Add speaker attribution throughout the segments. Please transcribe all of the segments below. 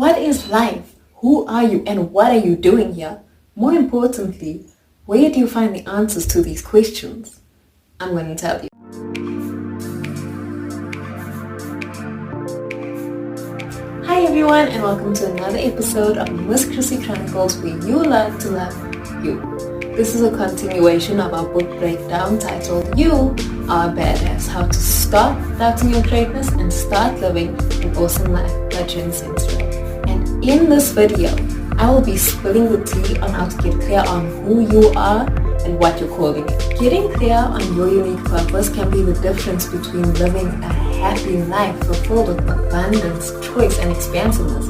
Speaker 1: What is life? Who are you and what are you doing here? More importantly, where do you find the answers to these questions? I'm going to tell you. Hi everyone, and welcome to another episode of Miss Chrissy Chronicles, where you learn to love you. This is a continuation of our book breakdown titled You Are a Badass, How to Stop Doubting Your Greatness and Start Living an Awesome Life by Jen Sincero. And in this video, I will be spilling the tea on how to get clear on who you are and what you're calling it. Getting clear on your unique purpose can be the difference between living a happy life fulfilled with abundance, choice, and expansiveness,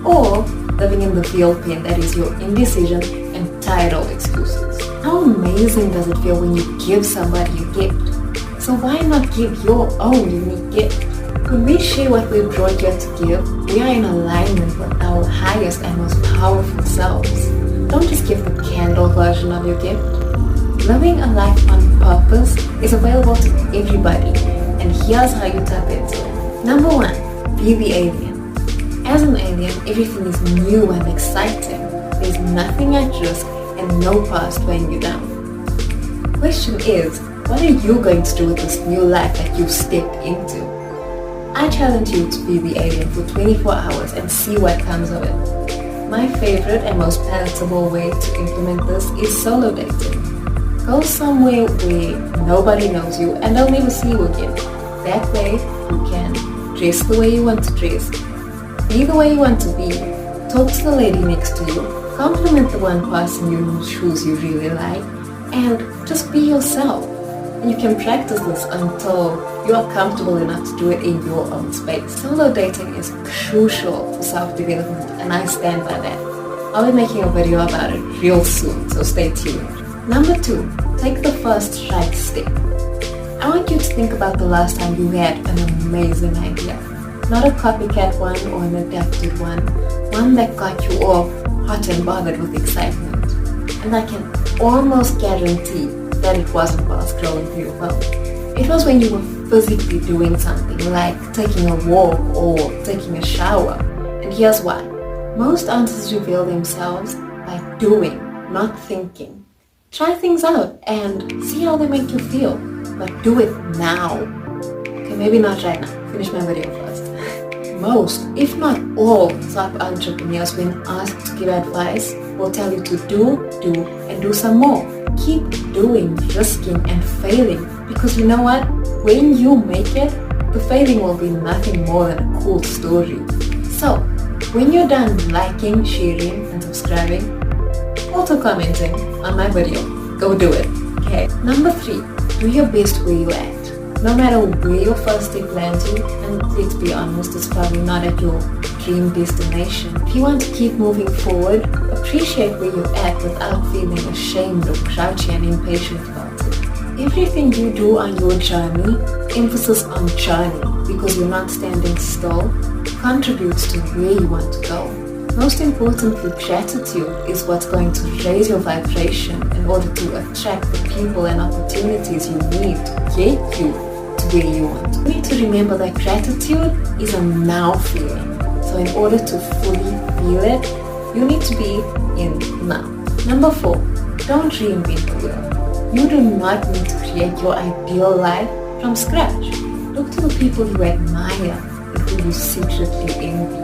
Speaker 1: or living in the veil pen that is your indecision and tired of excuses. How amazing does it feel when you give somebody a gift? So why not give your own unique gift? When we share what we're brought here to give, we are in alignment with our highest and most powerful selves. Don't just give the candle version of your gift. Living a life on purpose is available to everybody, and here's how you tap into it. Number 1, be the alien. As an alien, everything is new and exciting. There's nothing at risk and no past weighing you down. Question is, what are you going to do with this new life that you've stepped into? I challenge you to be the alien for 24 hours and see what comes of it. My favorite and most palatable way to implement this is solo dating. Go somewhere where nobody knows you and they'll never see you again. That way you can dress the way you want to dress, be the way you want to be, talk to the lady next to you, compliment the one person whose shoes you really like, and just be yourself. And you can practice this until you are comfortable enough to do it in your own space. Solo dating is crucial for self-development, and I stand by that. I'll be making a video about it real soon, so stay tuned. Number 2, take the first right step. I want you to think about the last time you had an amazing idea. Not a copycat one or an adapted one that got you all hot and bothered with excitement. And I can almost guarantee that it wasn't while scrolling through your phone. It was when you were physically doing something, like taking a walk or taking a shower. And here's why. Most answers reveal themselves by doing, not thinking. Try things out and see how they make you feel, but do it now. Okay, maybe not right now. Finish my video first. Most, if not all, top entrepreneurs, when asked to give advice, will tell you to do, and do some more. Keep doing, risking, and failing, because you know what? When you make it, the failing will be nothing more than a cool story. So, when you're done liking, sharing, and subscribing, also commenting on my video, go do it, okay? Number 3, do your best where you're at. No matter where your first step lands you, and let's be honest, it's probably not at your dream destination. If you want to keep moving forward, appreciate where you're at without feeling ashamed or grouchy and impatient about it. Everything you do on your journey, emphasis on journey, because you're not standing still, contributes to where you want to go. Most importantly, gratitude is what's going to raise your vibration in order to attract the people and opportunities you need to get you to where you want. You need to remember that gratitude is a now feeling. So in order to fully feel it, you need to be in now. Number 4, don't reinvent the wheel. You do not need to create your ideal life from scratch. Look to the people you admire and who you secretly envy,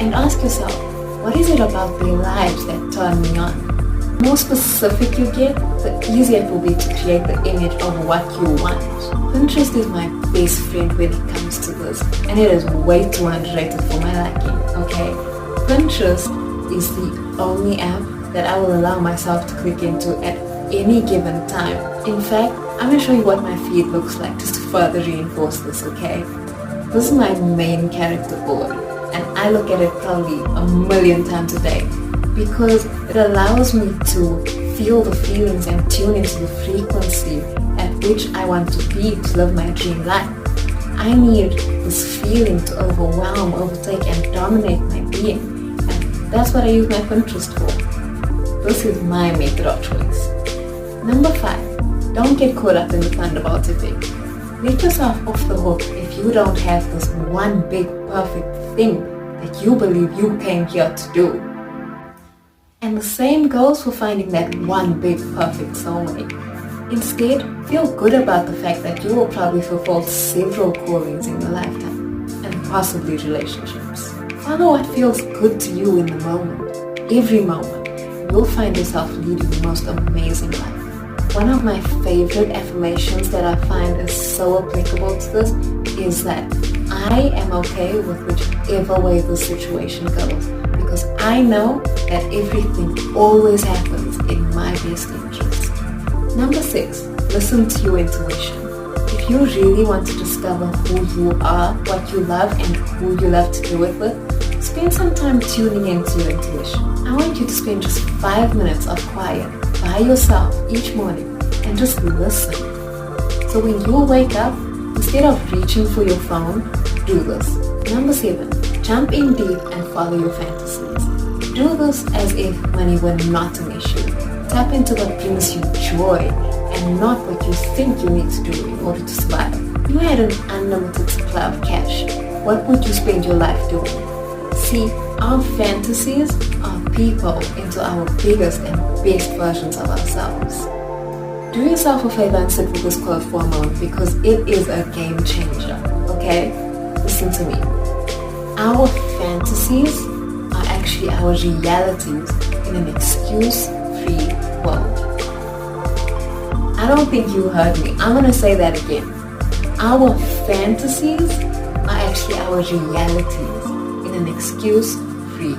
Speaker 1: and ask yourself, what is it about their lives that turn me on? The more specific you get, the easier it will be to create the image of what you want. Pinterest is my best friend when it comes to this, and it is way too underrated for my liking, okay? Pinterest is the only app that I will allow myself to click into at any given time. In fact, I'm going to show you what my feed looks like just to further reinforce this, okay? This is my main character board, and I look at it probably a million times a day because it allows me to feel the feelings and tune into the frequency at which I want to be to live my dream life. I need this feeling to overwhelm, overtake, and dominate my being, and that's what I use my Pinterest for. This is my method of choice. Number 5, don't get caught up in the Thunderbolt effect. Let yourself off the hook if you don't have this one big perfect thing that you believe you came here to do. And the same goes for finding that one big perfect soulmate. Instead, feel good about the fact that you will probably fulfill several callings in your lifetime, and possibly relationships. Follow what feels good to you in the moment. Every moment, you'll find yourself leading the most amazing life. One of my favorite affirmations that I find is so applicable to this is that I am okay with whichever way the situation goes, because I know that everything always happens in my best interest. Number 6, listen to your intuition. If you really want to discover who you are, what you love, and who you love to do it with, spend some time tuning into your intuition. I want you to spend just 5 minutes of quiet by yourself each morning and just listen. So when you wake up, instead of reaching for your phone, do this. Number 7, jump in deep and follow your fantasies. Do this as if money were not an issue. Tap into what brings you joy and not what you think you need to do in order to survive. If you had an unlimited supply of cash, what would you spend your life doing? See, our fantasies are people into our biggest and best versions of ourselves. Do yourself a favor and sit with this quote for a moment, because it is a game changer, okay? Listen to me. Our fantasies are actually our realities in an excuse-free world. I don't think you heard me. I'm going to say that again. Our fantasies are actually our realities in an excuse-free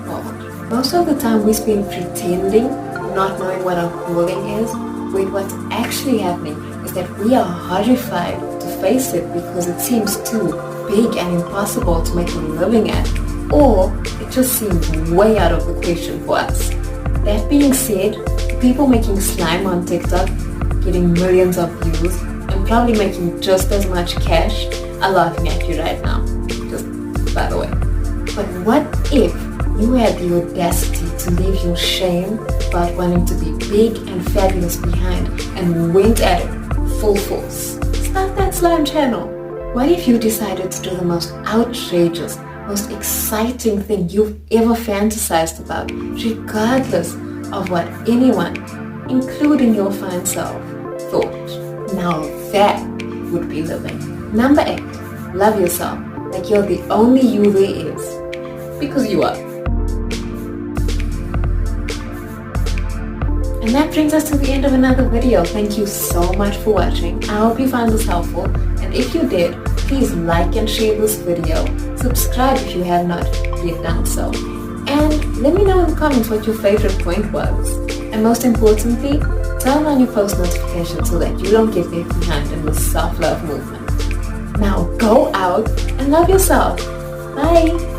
Speaker 1: world. Most of the time we spend pretending, not knowing what our calling is, when what's actually happening is that we are horrified to face it because it seems too big and impossible to make a living at, or it just seems way out of the question for us. That being said, people making slime on TikTok, getting millions of views, and probably making just as much cash are laughing at you right now. Just by the way. But what if you had the audacity to leave your shame about wanting to be big and fabulous behind and went at it full force? Start that slime channel. What if you decided to do the most outrageous, most exciting thing you've ever fantasized about, regardless of what anyone, including your fine self, thought? Now that would be living. Number 8, love yourself like you're the only you there is, because you are. And that brings us to the end of another video. Thank you so much for watching. I hope you found this helpful, and if you did, please like and share this video. Subscribe if you have not yet done so. And let me know in the comments what your favorite point was. And most importantly, turn on your post notifications so that you don't get left behind in this self-love movement. Now go out and love yourself. Bye!